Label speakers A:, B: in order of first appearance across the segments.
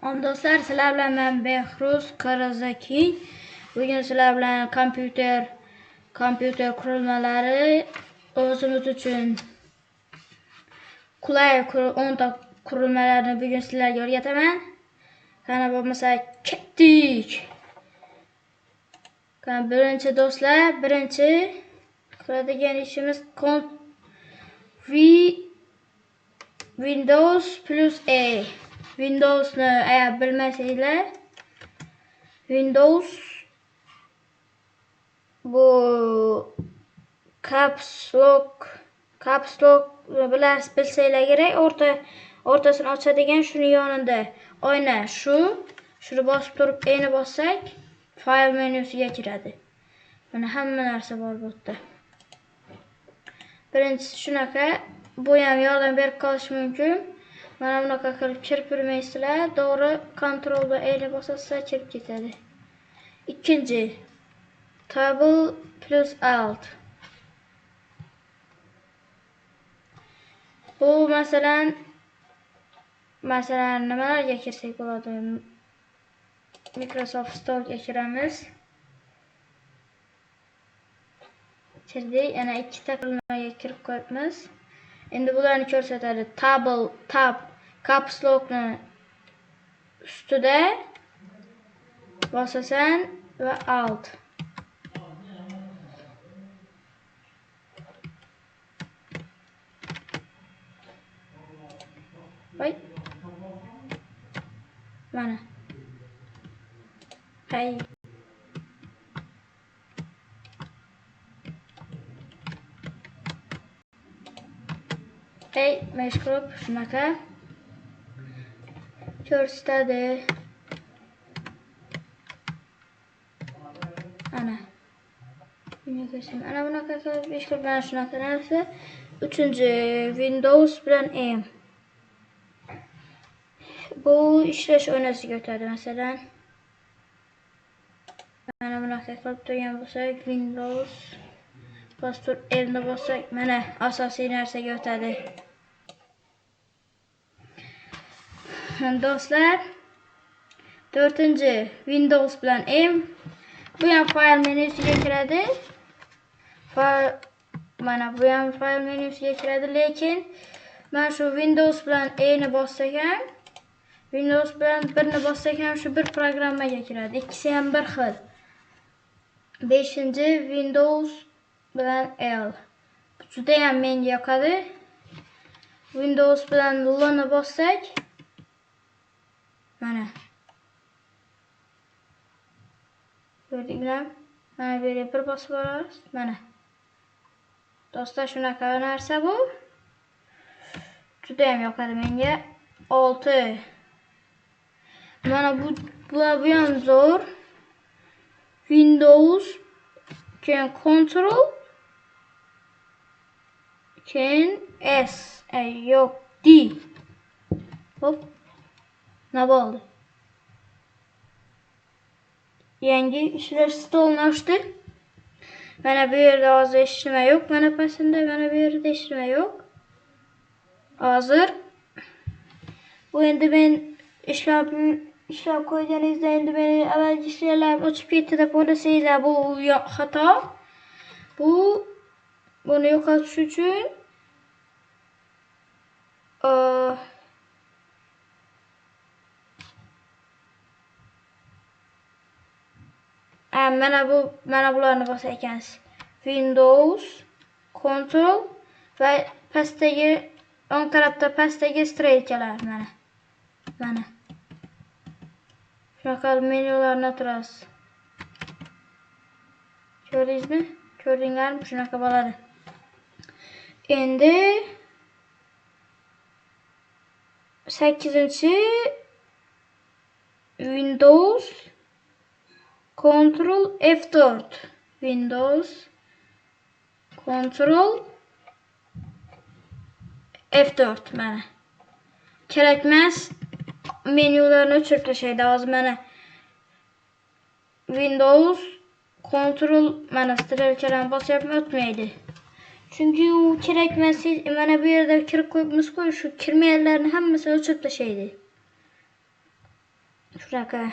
A: Do'stlar, sizlar bilan men Behruz Qarazakiy. Bugun sizlar bilan kompyuter qurilmalari o'zimiz uchun qulay 10 ta qurilmalarni bugun sizlarga o'rgataman. Qani bo'lmasa ketdik. Qani birinchi do'stlar, birinchi qiladigan ishimiz Windows plus A. Windows'ni eğer bilmeseyler, Windows bu caps lock bilseyler gerek, ortasını açadigan şunu yanında oyna şunu basıp durup E'ni bassak file menüsüge kiradi. Mana hamma narsa bor bu yerda. Birinchisi shunaqa, bu ham yordam berib qolishi mumkin. Mana bunaqa qilib kirib yurmaysizlar, to'g'ri Ctrl va E'ni bosasizlar kirib ketadi. Ikkinchi Tab plus Alt. Bu masalan nimalarga kirsak bo'ladi? Microsoft Store'ga kiramiz. Kirdik, yana ikkita qurilmaga kirib qo'yibmiz. Endi bularni ko'rsatadi. Tab caps lock'ni ustida bosasan va Alt. Voy. Mana. Hay. Mashg'ulib shunaqa ko'rsatadi. Ana bunaqa qilib ish qilib shunaqa narsa. Uchinchi Windows bilan M. Bu ishlash oynasiga o'tadi. Masalan, mana bunaqa qilib turgan bo'lsak, Windows bosib M'ni bossak, mana asosiy narsaga o'tadi. Do'stlar, 4-chi Windows bilan M. Bu ham file menüsiga kiradi. Mana bu ham file menüsiga kiradi, lekin men shu Windows bilan E'ni bossak ham, Windows bilan birni bossak ham shu bir programmaga kiradi. İkisi ham bir xil. 5-chi Windows bilan L. Bu juda ham menga yoqadi. Windows bilan L'ni bossak, mana ko'rdinglar? Mana bu yerga bir bosib olamiz. Mana. Do'stlar, shunaqa narsa bu. Juda ham yoqadi menga. 6. Mana bu ham zo'r. Windows keyin Ctrl keyin S. Yo'q, D. Hop. Ne bo'ldi? Yangi ishlash stolini ochdi. Mana bu yerda hozir hech nima yo'q. Mana pastda, mana bu yerda hech nima yo'q. Hozir bu endi men ishlab qo'yganingizda endi meni avvalgi ishlarlarim o'chib ketdi deb o'ylasangizlar, bu xato. Buni yo'qotish uchun mana bularni bosar ekansiz. Windows, Ctrl va pastdagi o'ng tarafda pastdagi strelkalar mana. Shunaqa menyularni o'tirasiz. Ko'rdingizmi? Ko'rdinglarmi? Shunaqa bo'ladi. Endi 8-chi Windows Ctrl F4. Windows Ctrl F4 mana. Kerakmas menyularni o'chirib tashlaydi. Hozir mana Windows Ctrl mana strelkalarni bosyapman, o'tmaydi. Chunki u kerakmas, mana bu yerda kirib qo'yibmiz-ku, shu kirmaganlarni hammasini o'chirib tashlaydi. 9-chi Windows bilan M. Bu ham zo'r. Windows Ctrl F4 keyin Ctrl F4. Mana bu ham kerakmas menyularni o'chirib tashlaydi. Chunki u kerakmas, mana bu yerda kirib qo'yibmiz-ku, shu kirmaganlarni hammasini o'chirib tashlaydi. Şunaqa.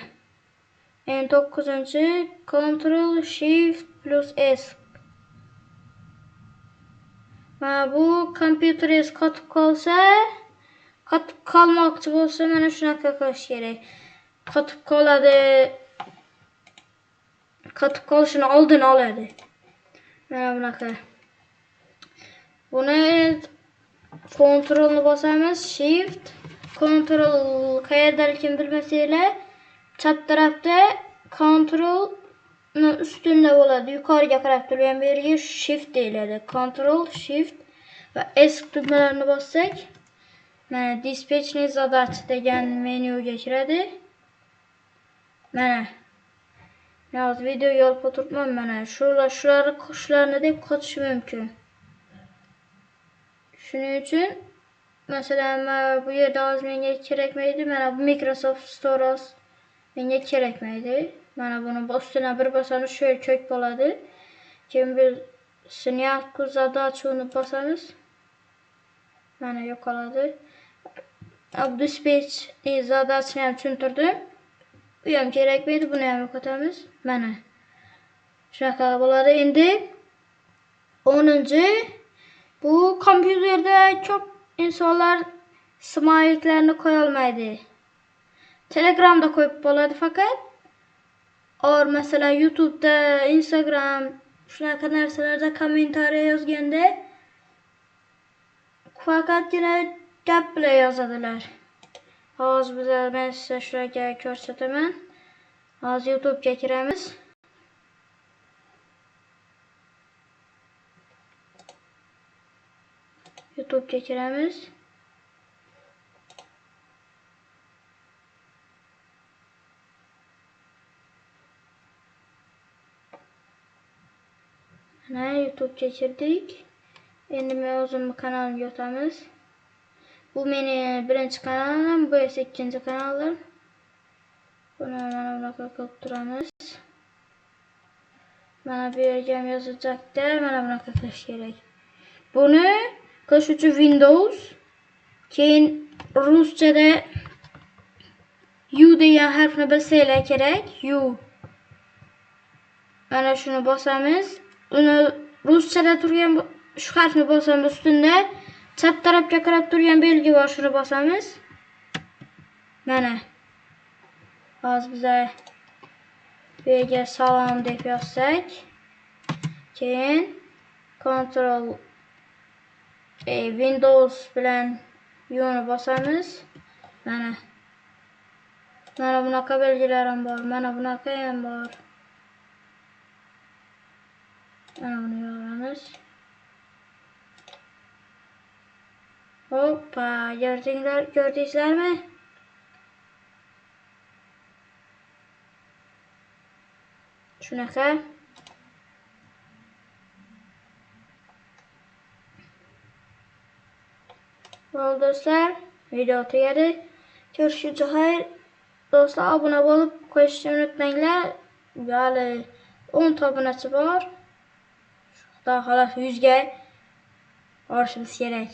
A: En 9-cı Ctrl Shift plus S. Mana bu kompüteriz qatib qolsa, qatib qolmoqchi bo'lsa, mana shunaqa qilish kerak. Qatib qoladi. Qatib qolishini oldini oladi. Mana bunaqa. Buni Ctrl'ni bosamiz, Shift, Ctrl qayerdaligini bilmasanglar, chap tarafda Ctrl'ni ustunda bo'ladi. Yuqoriga qarab turgan yerga Shift deyiladi. Ctrl, Shift va S tugmalarini bossak, mana dispetchniy zadachi degan menyuga kiradi. Mana. Hozir videoga olib o'tiribman. Mana shularni deb qotish mumkin. Shuning uchun masalan, bu yerda hozir menga kerakmaydi. Mana bu Microsoft Store menga kerakmaydi. Mana buni ustidan bir bosamiz, shu yer ko'k bo'ladi. Keyin biz снятку задачuni bosamiz. Mana yo'qoladi. Bu dispatch zadachini ham tushuntirdim. Bu ham kerakmaydi, buni ham yo'qotamiz. Mana. Shunaqa bo'ladi. Endi 10-chi bu kompyuterda ko'p insonlar smayliklarni qo'ya olmaydi. Telegramda qo'yib bo'ladi faqat. Masalan YouTube'da, Instagram shunaqa narsalarda kommentariya yozganda faqatgina gap bilan yozadilar. Hozir men sizga shularga ko'rsataman. Hozir YouTube'ga kiramiz. YouTube'ga kiramiz. Mana YouTube'ga kirdik. Endi men o'zimning kanalimga o'tamiz. Bu mening birinchi kanalim, bu esa ikkinchi kanalim. Buni mana bunaqa qilib turamiz. Mana bu yerga ham yozajakda, mana bunaqa qilish kerak. Buni qilish uchun Windows, keyin ruschada U degan harfni bilsanglar kerak. U. Mana shuni bosamiz. Uni ruschada turgan shu harfni bosamiz, ustunda chap tarafga qarab turgan belgi bor, shuni bosamiz. Mana. Hozir biz bu yerga salom deb yozsak, keyin Ctrl Windows bilan U'ni bosamiz. Mana. Mana bunaqa belgilar ham bor, mana bunaqa ham bor. Mana buni yoramiz. Hoppa, gördingizlarmi? Shunaqa. Bo'ldi do'stlar, video tugadi. Ko'rishguncha xayr. Do'stlar, obuna bo'lib qo'yishni unutmanglar. Hali 10 ta obunachi bor. Xudo xohlasa 100 ga borishimiz kerak.